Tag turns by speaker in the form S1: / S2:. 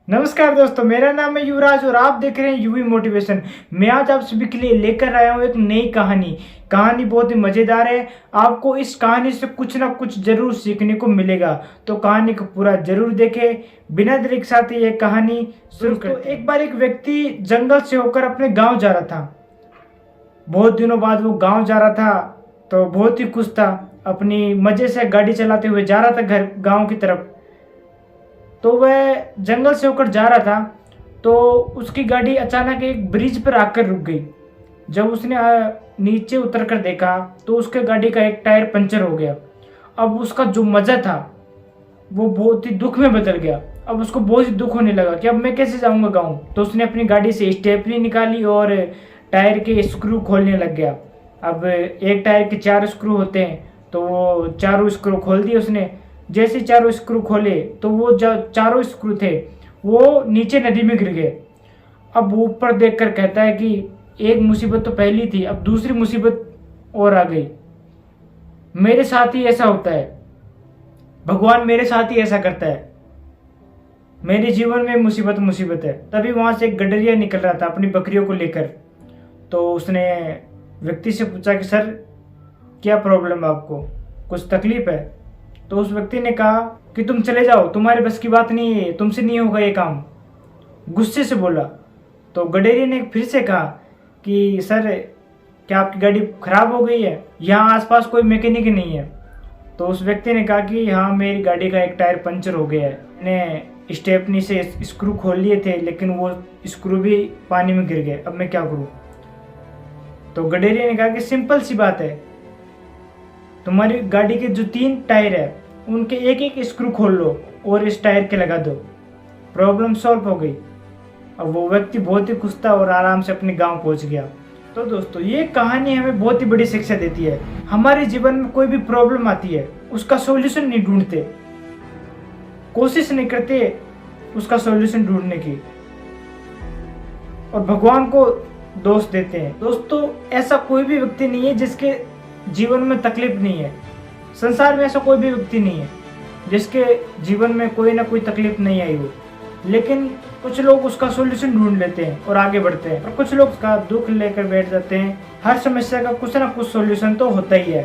S1: नमस्कार दोस्तों, मेरा नाम है युवराज और आप देख रहे हैं यूवी मोटिवेशन। मैं आज आप सभी के लिए लेकर आया हूं एक नई कहानी। कहानी बहुत ही मज़ेदार है। आपको इस कहानी से कुछ ना कुछ जरूर सीखने को मिलेगा, तो कहानी को पूरा जरूर देखें। बिना देरी के साथ ये कहानी शुरू करते हैं। एक बार एक व्यक्ति जंगल से होकर अपने गाँव जा रहा था। बहुत दिनों बाद वो गाँव जा रहा था, तो बहुत ही खुश था। अपनी मज़े से गाड़ी चलाते हुए जा रहा था घर गाँव की तरफ। तो वह जंगल से होकर जा रहा था, तो उसकी गाड़ी अचानक एक ब्रिज पर आकर रुक गई। जब उसने नीचे उतर कर देखा तो उसके गाड़ी का एक टायर पंचर हो गया। अब उसका जो मज़ा था वो बहुत ही दुख में बदल गया। अब उसको बहुत ही दुख होने लगा कि अब मैं कैसे जाऊंगा गाँव। तो उसने अपनी गाड़ी से स्टेपनी निकाली और टायर के स्क्रू खोलने लग गया। अब एक टायर के 4 स्क्रू होते हैं, तो वो चारों स्क्रू खोल दिए उसने। जैसे चारों स्क्रू खोले तो वो जो चारों स्क्रू थे वो नीचे नदी में गिर गए। अब वो ऊपर देखकर कहता है कि एक मुसीबत तो पहली थी, अब दूसरी मुसीबत और आ गई। मेरे साथ ही ऐसा होता है, भगवान मेरे साथ ही ऐसा करता है। मेरे जीवन में मुसीबत मुसीबत है। तभी वहां से एक गडरिया निकल रहा था अपनी बकरियों को लेकर। तो उसने व्यक्ति से पूछा कि सर, क्या प्रॉब्लम है आपको, कुछ तकलीफ है? तो उस व्यक्ति ने कहा कि तुम चले जाओ, तुम्हारे बस की बात नहीं है, तुमसे नहीं होगा ये काम। गुस्से से बोला। तो गडेरिया ने फिर से कहा कि सर, क्या आपकी गाड़ी खराब हो गई है? यहाँ आसपास कोई मैकेनिक नहीं है। तो उस व्यक्ति ने कहा कि हाँ, मेरी गाड़ी का एक टायर पंचर हो गया है। मैंने स्टेपनी से स्क्रू खोल लिए थे, लेकिन वो स्क्रू भी पानी में गिर गए। अब मैं क्या करूँ? तो गडेरिया ने कहा कि सिंपल सी बात है, तुम्हारी गाड़ी के जो 3 टायर है उनके एक एक स्क्रू खोल लो और इस टायर के लगा दो, प्रॉब्लम सॉल्व हो गई। अब वो व्यक्ति बहुत ही खुश था और आराम से अपने गांव पहुंच गया। तो दोस्तों, ये कहानी हमें बहुत ही बड़ी शिक्षा देती है। हमारे जीवन में कोई भी प्रॉब्लम आती है, उसका सॉल्यूशन नहीं ढूंढते, कोशिश नहीं करते उसका सॉल्यूशन ढूंढने की, और भगवान को दोष देते हैं। दोस्तों, ऐसा कोई भी व्यक्ति नहीं है जिसके जीवन में तकलीफ नहीं है। संसार में ऐसा कोई भी व्यक्ति नहीं है जिसके जीवन में कोई ना कोई तकलीफ नहीं आई हो, लेकिन कुछ लोग उसका सॉल्यूशन ढूंढ लेते हैं और आगे बढ़ते हैं, और कुछ लोग उसका दुख लेकर बैठ जाते हैं। हर समस्या का कुछ ना कुछ सॉल्यूशन तो होता ही है।